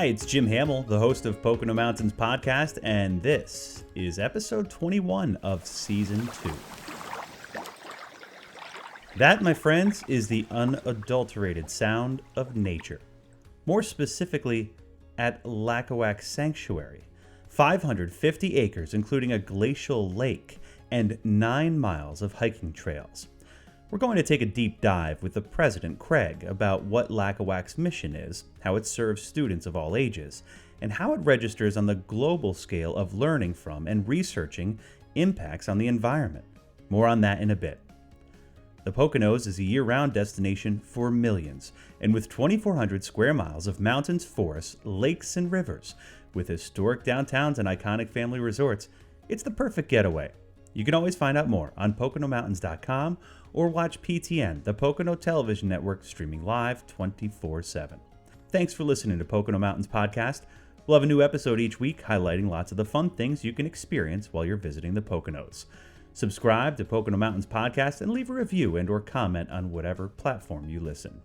Hi, it's Jim Hamill, the host of Pocono Mountains podcast, and this is episode 21 of season 2. That, my friends, is the unadulterated sound of nature. More specifically, at Lacawac Sanctuary, 550 acres, including a glacial lake and 9 miles of hiking trails. We're going to take a deep dive with the president, Craig, about what Lacawac's mission is, how it serves students of all ages, and how it registers on the global scale of learning from and researching impacts on the environment. More on that in a bit. The Poconos is a year-round destination for millions, and with 2,400 square miles of mountains, forests, lakes, and rivers, with historic downtowns and iconic family resorts, it's the perfect getaway. You can always find out more on PoconoMountains.com or watch PTN, the Pocono Television Network, streaming live 24/7. Thanks for listening to Pocono Mountains podcast. We'll have a new episode each week highlighting lots of the fun things you can experience while you're visiting the Poconos. Subscribe to Pocono Mountains podcast and leave a review and or comment on whatever platform you listen.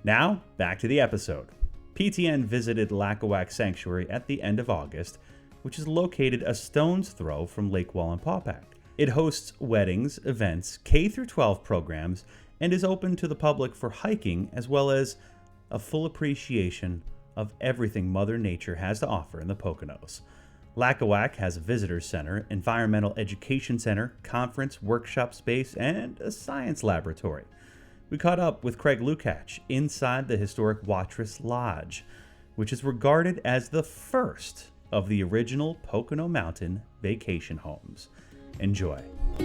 Now, back to the episode. PTN visited Lacawac Sanctuary at the end of August, which is located a stone's throw from Lake Wallenpaupack. It hosts weddings, events, K-12 programs, and is open to the public for hiking as well as a full appreciation of everything Mother Nature has to offer in the Poconos. Lacawac has a visitor center, environmental education center, conference, workshop space, and a science laboratory. We caught up with Craig Lukács inside the historic Watrous Lodge, which is regarded as the first of the original Pocono Mountain vacation homes. Enjoy. I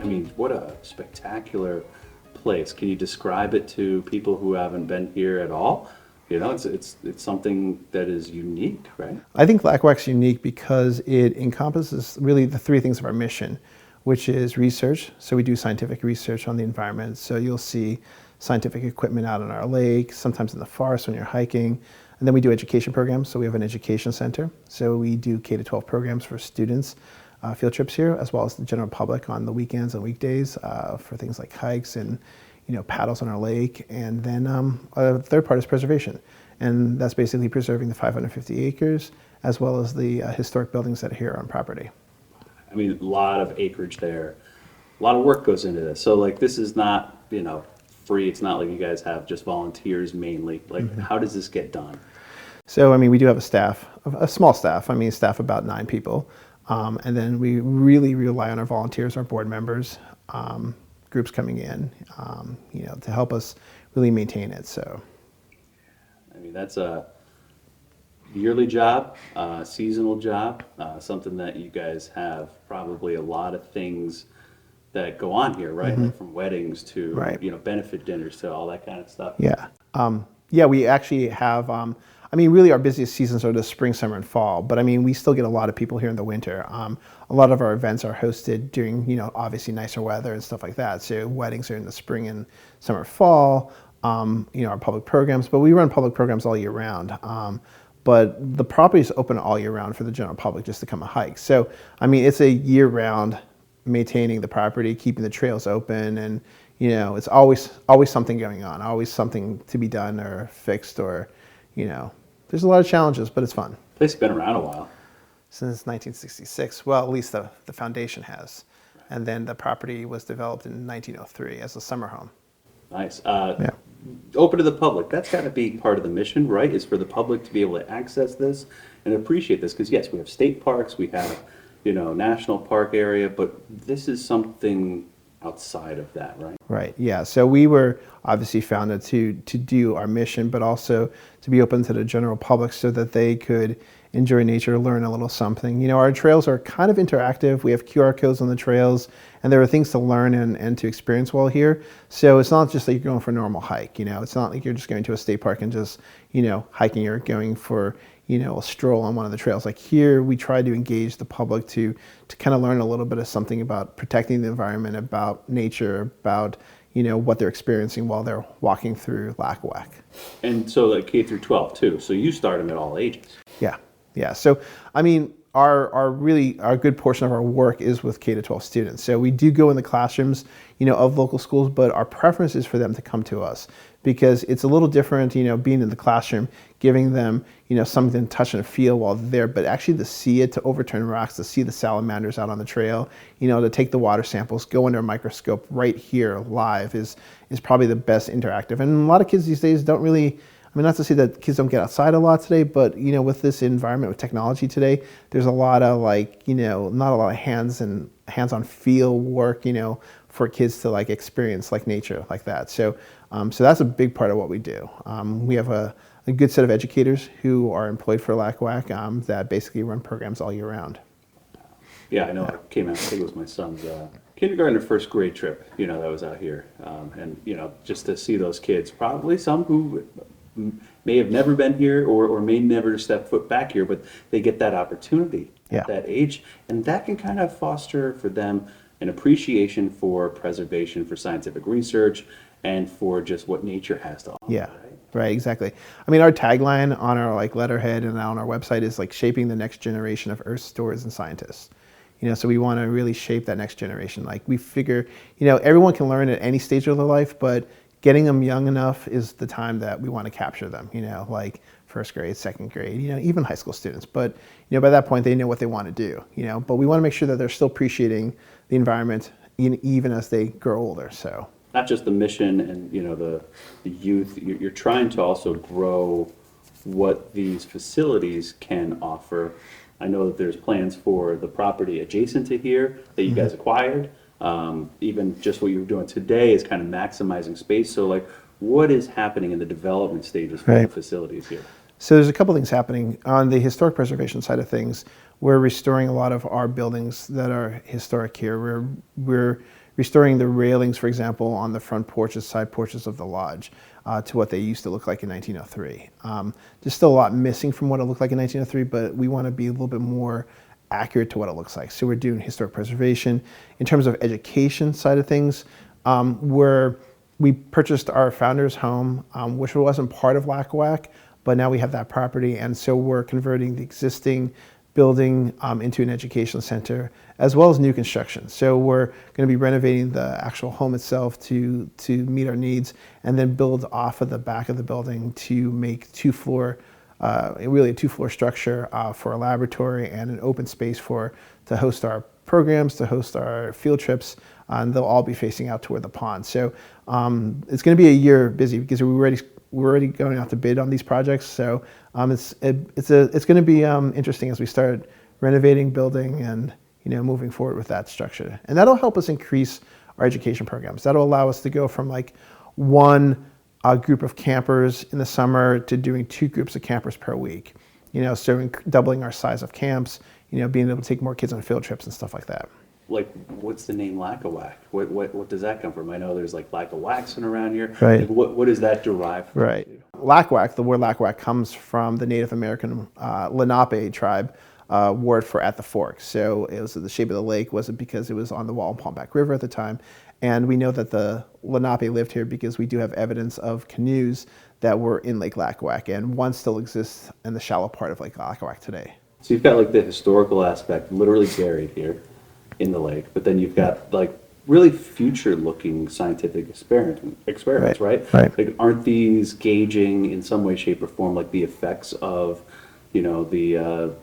mean, what a spectacular place. Can you describe it to people who haven't been here at all? You know, it's something that is unique, right? I think Lacawac's unique because it encompasses really the three things of our mission, which is research. So we do scientific research on the environment. So you'll see scientific equipment out on our lake, sometimes in the forest when you're hiking. And then we do education programs. So we have an education center. So we do K-12 programs for students, field trips here, as well as the general public on the weekends and weekdays for things like hikes and paddles on our lake. And then a third part is preservation. And that's basically preserving the 550 acres, as well as the historic buildings that are here on property. I mean, a lot of acreage there. A lot of work goes into this. So like, this is not, free. It's not like you guys have just volunteers mainly. Like, how does this get done? So, I mean, we do have a small staff. I mean, staff about 9 people. And then we really rely on our volunteers, our board members, groups coming in, to help us really maintain it. So, I mean, that's a yearly job, seasonal job, something that you guys have probably a lot of things that go on here, right? Like from weddings to, benefit dinners to all that kind of stuff. Yeah. Yeah, we actually have, really our busiest seasons are the spring, summer, and fall. But I mean, we still get a lot of people here in the winter. A lot of our events are hosted during, obviously nicer weather and stuff like that. So weddings are in the spring and summer, fall, our public programs. But we run public programs all year round. But the property is open all year round for the general public just to come and hike. So, I mean, it's a year round maintaining the property, keeping the trails open, and it's always something going on, always something to be done or fixed, or there's a lot of challenges, but it's fun. The place has been around a while. Since 1966. Well, at least the foundation has. And then the property was developed in 1903 as a summer home. Nice. Open to the public. That's got to be part of the mission, right? Is for the public to be able to access this and appreciate this. Because yes, we have state parks, we have national park area, but this is something outside of that, right? Right, yeah. So we were obviously founded to do our mission, but also to be open to the general public so that they could enjoy nature, learn a little something. Our trails are kind of interactive. We have QR codes on the trails, and there are things to learn and to experience while here. So it's not just like you're going for a normal hike, It's not like you're just going to a state park and just, hiking. You're going for, a stroll on one of the trails. Like here, we try to engage the public to kind of learn a little bit of something about protecting the environment, about nature, about, what they're experiencing while they're walking through Lacawac. And so like K through 12 too. So you start them at all ages. Yeah. So, our good portion of our work is with K to 12 students. So we do go in the classrooms, of local schools, but our preference is for them to come to us because it's a little different, being in the classroom, giving them, something to touch and feel while they're there, but actually to see it, to overturn rocks, to see the salamanders out on the trail, to take the water samples, go under a microscope right here live is probably the best interactive. And a lot of kids these days don't really, not to say that kids don't get outside a lot today, but with this environment with technology today, there's a lot of not a lot of hands-on feel work, for kids to experience nature like that. So that's a big part of what we do. We have a good set of educators who are employed for Lacawac that basically run programs all year round. Yeah, I know. I came out, I think it was my son's kindergarten or first grade trip, that was out here. And, just to see those kids, probably some who may have never been here or may never step foot back here, but they get that opportunity at that age. And that can kind of foster for them an appreciation for preservation, for scientific research, and for just what nature has to offer. Yeah, right, exactly. Our tagline on our letterhead and on our website is shaping the next generation of Earth stewards and scientists. So we want to really shape that next generation. We figure, everyone can learn at any stage of their life, but getting them young enough is the time that we want to capture them, first grade, second grade, even high school students. But, by that point, they know what they want to do, but we want to make sure that they're still appreciating the environment even as they grow older, so. Not just the mission and, the youth, you're trying to also grow what these facilities can offer. I know that there's plans for the property adjacent to here that you guys acquired. Even just what you're doing today is kind of maximizing space. So what is happening in the development stages for the facilities here? So there's a couple things happening. On the historic preservation side of things, we're restoring a lot of our buildings that are historic here. We're restoring the railings, for example, on the front porches, side porches of the lodge to what they used to look like in 1903. There's still a lot missing from what it looked like in 1903, but we want to be a little bit more accurate to what it looks like. So we're doing historic preservation. In terms of education side of things, we purchased our founder's home, which wasn't part of Lacawac, but now we have that property, and so we're converting the existing building into an education center, as well as new construction. So we're going to be renovating the actual home itself to meet our needs, and then build off of the back of the building to make really a two-floor structure for a laboratory and an open space to host our programs, to host our field trips, and they'll all be facing out toward the pond. So it's going to be a year busy because we're already going out to bid on these projects. So it's going to be interesting as we start renovating, building, and moving forward with that structure. And that'll help us increase our education programs. That'll allow us to go from one group of campers in the summer to doing 2 groups of campers per week. So doubling our size of camps. Being able to take more kids on field trips and stuff like that. What's the name Lacawac? What does that come from? I know there's Lacawaxen around here. Right. What is that derived from? Right. Lacawac, the word Lacawac comes from the Native American Lenape tribe word for at the fork. So it was the shape of the lake was because it was on the Wallenpaupack River at the time. And we know that the Lenape lived here because we do have evidence of canoes that were in Lake Lacawac, and one still exists in the shallow part of Lake Lacawac today. So you've got the historical aspect literally buried here in the lake, but then you've got really future-looking scientific experiments, right? Right. Aren't these gauging in some way, shape, or form the effects of, the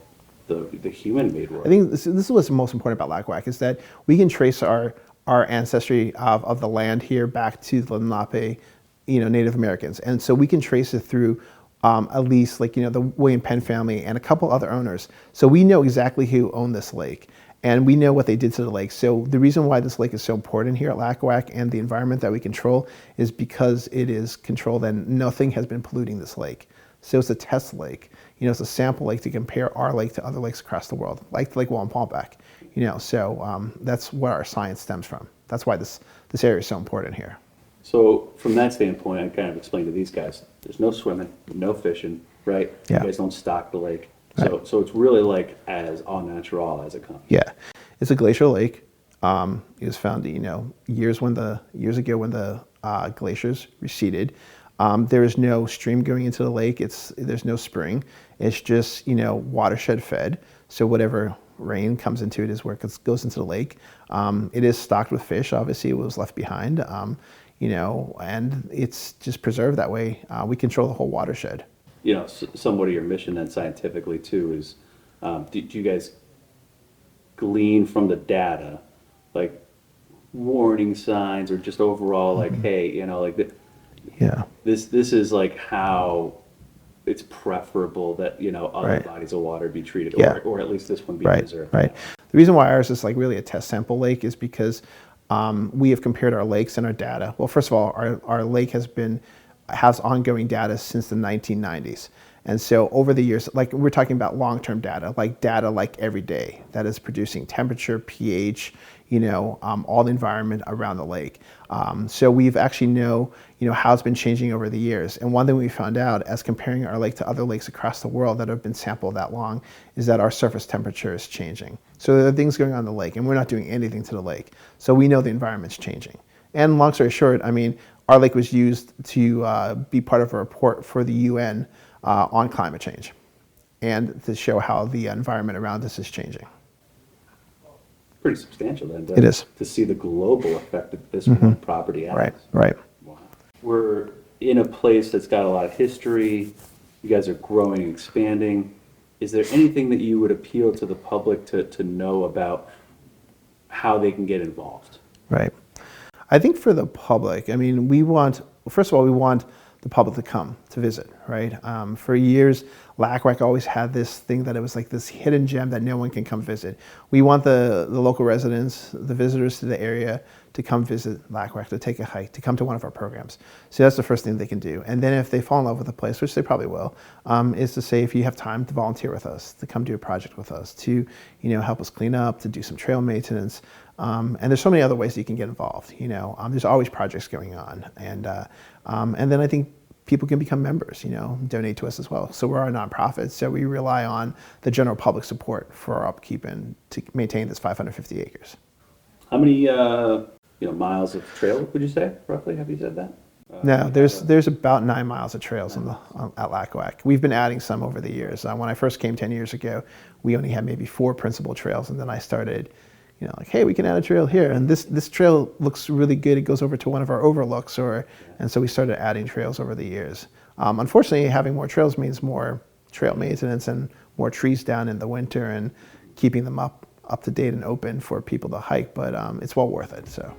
human-made world? I think this is what's most important about Lacawac is that we can trace our ancestry of the land here back to the Lenape, Native Americans, and so we can trace it through at least the William Penn family and a couple other owners. So we know exactly who owned this lake, and we know what they did to the lake. So the reason why this lake is so important here at Lacawac and the environment that we control is because it is controlled and nothing has been polluting this lake. So it's a test lake. It's a sample lake to compare our lake to other lakes across the world, like Lake Wallenpaupack. So that's where our science stems from. That's why this area is so important here. So from that standpoint, I kind of explained to these guys, there's no swimming, no fishing, right? Yeah. You guys don't stock the lake. Right. So it's really as au natural as it comes. Yeah, it's a glacial lake. It was found, years ago when the glaciers receded. There is no stream going into the lake. There's no spring. It's just watershed fed. So whatever rain comes into it is where it goes into the lake. It is stocked with fish. Obviously, it was left behind, and it's just preserved that way. We control the whole watershed. Somewhat of your mission then scientifically too is, do you guys glean from the data, like warning signs or just overall like, hey, this is like how it's preferable that, other bodies of water be treated, or at least this one be preserved. Right. The reason why ours is like really a test sample lake is because we have compared our lakes and our data. Well, first of all, our lake has ongoing data since the 1990s. And so over the years, like we're talking about long-term data like every day that is producing temperature, pH, all the environment around the lake. So we've actually know how it's been changing over the years. And one thing we found out as comparing our lake to other lakes across the world that have been sampled that long is that our surface temperature is changing. So there are things going on in the lake and we're not doing anything to the lake. So we know the environment's changing. And long story short, our lake was used to be part of a report for the UN on climate change and to show how the environment around us is changing. Pretty substantial then. It is. To see the global effect that this one property has. Right. Wow. We're in a place that's got a lot of history. You guys are growing and expanding. Is there anything that you would appeal to the public to know about how they can get involved? Right. I think for the public, we want the public to come to visit, right? For years, Lacawac always had this thing that it was like this hidden gem that no one can come visit. We want the local residents, the visitors to the area to come visit Lacawac, to take a hike, to come to one of our programs. So that's the first thing they can do. And then if they fall in love with the place, which they probably will, is to say if you have time to volunteer with us, to come do a project with us, to help us clean up, to do some trail maintenance. And there's so many other ways that you can get involved. There's always projects going on. And then I think people can become members, donate to us as well. So we're a nonprofit, so we rely on the general public support for our upkeep and to maintain this 550 acres. How many miles of trail would you say, roughly? Have you said that? No, there's about 9 miles of trails at Lacawac. We've been adding some over the years. When I first came 10 years ago, we only had maybe 4 principal trails, and then I started hey, we can add a trail here, and this trail looks really good. It goes over to one of our overlooks, and so we started adding trails over the years. Unfortunately, having more trails means more trail maintenance and more trees down in the winter and keeping them up to date and open for people to hike. But it's well worth it. So.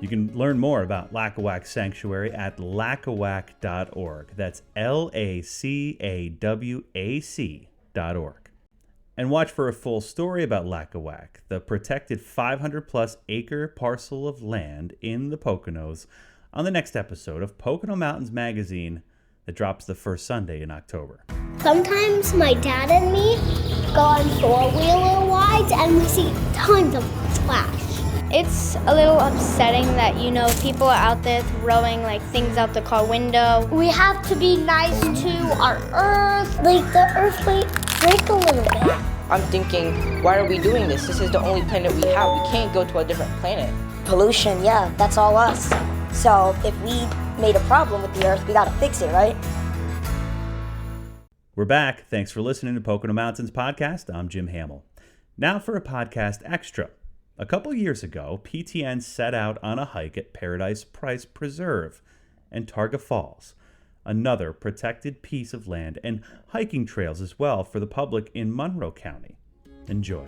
You can learn more about Lacawac Sanctuary at lacawac.org. That's LACAWAC.org. And watch for a full story about Lacawac, the protected 500-plus acre parcel of land in the Poconos, on the next episode of Pocono Mountains Magazine that drops the first Sunday in October. Sometimes my dad and me go on four-wheeler rides and we see tons of splash. It's a little upsetting that, people are out there throwing things out the car window. We have to be nice to our earth. The earth might break a little bit. I'm thinking, why are we doing this? This is the only planet we have. We can't go to a different planet. Pollution, yeah, that's all us. So if we made a problem with the earth, we gotta fix it, right? We're back. Thanks for listening to Pocono Mountains Podcast. I'm Jim Hamill. Now for a podcast extra. A couple years ago, PTN set out on a hike at Paradise Price Preserve and Targa Falls, another protected piece of land, and hiking trails as well for the public in Monroe County. Enjoy.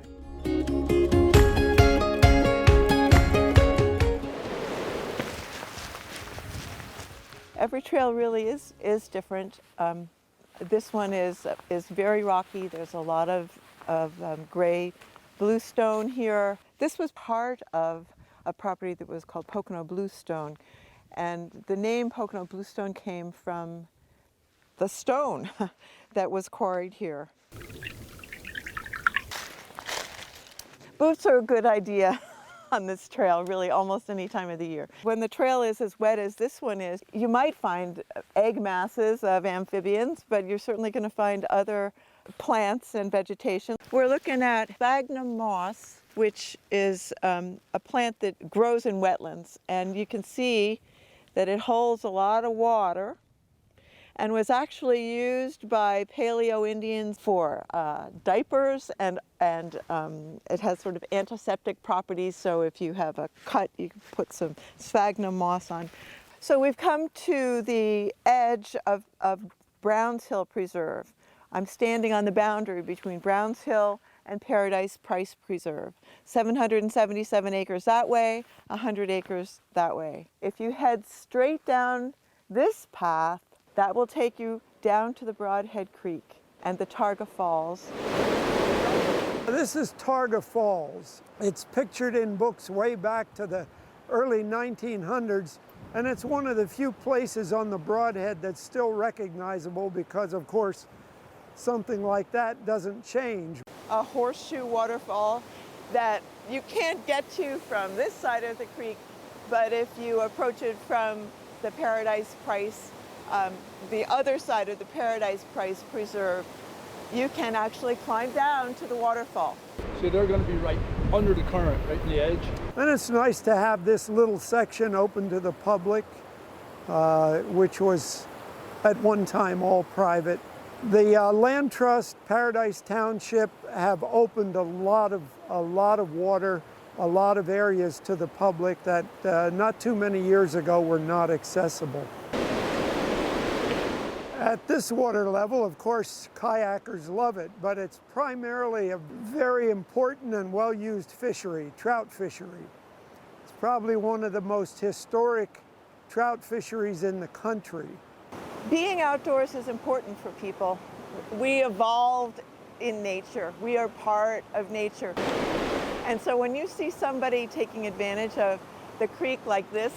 Every trail really is different. This one is very rocky. There's a lot of gray bluestone here. This was part of a property that was called Pocono Bluestone, and the name Pocono Bluestone came from the stone that was quarried here. Boots are a good idea on this trail, really almost any time of the year. When the trail is as wet as this one is, you might find egg masses of amphibians, but you're certainly going to find other plants and vegetation. We're looking at sphagnum moss, which is a plant that grows in wetlands, and you can see that it holds a lot of water, and was actually used by Paleo Indians for diapers, and it has sort of antiseptic properties, so if you have a cut, you can put some sphagnum moss on. So we've come to the edge of Browns Hill Preserve. I'm standing on the boundary between Browns Hill and Paradise Price Preserve. 777 acres that way, 100 acres that way. If you head straight down this path, that will take you down to the Broadhead Creek and the Targa Falls. This is Targa Falls. It's pictured in books way back to the early 1900s, and it's one of the few places on the Broadhead that's still recognizable because, of course, something like that doesn't change. A horseshoe waterfall that you can't get to from this side of the creek, but if you approach it from the Paradise Price, the other side of the Paradise Price Preserve, you can actually climb down to the waterfall. So they're going to be right under the current, right in the edge. And it's nice to have this little section open to the public, which was at one time all private. The Land Trust, Paradise Township have opened a lot of water, a lot of areas to the public that not too many years ago were not accessible. At this water level, of course, kayakers love it, but it's primarily a very important and well-used fishery, trout fishery. It's probably one of the most historic trout fisheries in the country. Being outdoors is important for people. We evolved in nature. We are part of nature. And so when you see somebody taking advantage of the creek like this,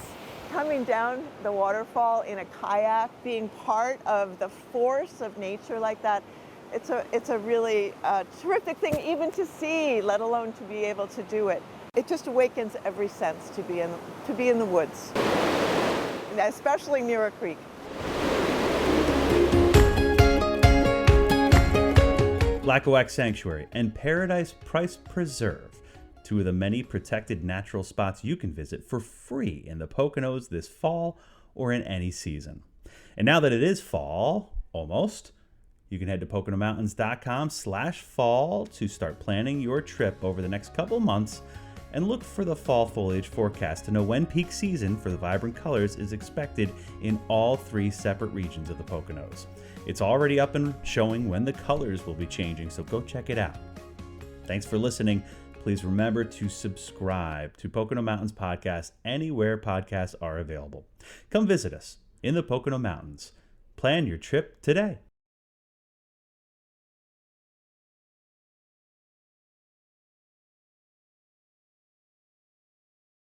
coming down the waterfall in a kayak, being part of the force of nature like that, it's a really terrific thing even to see, let alone to be able to do it. It just awakens every sense to be in the woods, especially near a creek. Lacawac Sanctuary and Paradise Price Preserve, two of the many protected natural spots you can visit for free in the Poconos this fall or in any season. And now that it is fall, almost, you can head to PoconoMountains.com/fall to start planning your trip over the next couple months and look for the fall foliage forecast to know when peak season for the vibrant colors is expected in all three separate regions of the Poconos. It's already up and showing when the colors will be changing, so go check it out. Thanks for listening. Please remember to subscribe to Pocono Mountains Podcast anywhere podcasts are available. Come visit us in the Pocono Mountains. Plan your trip today.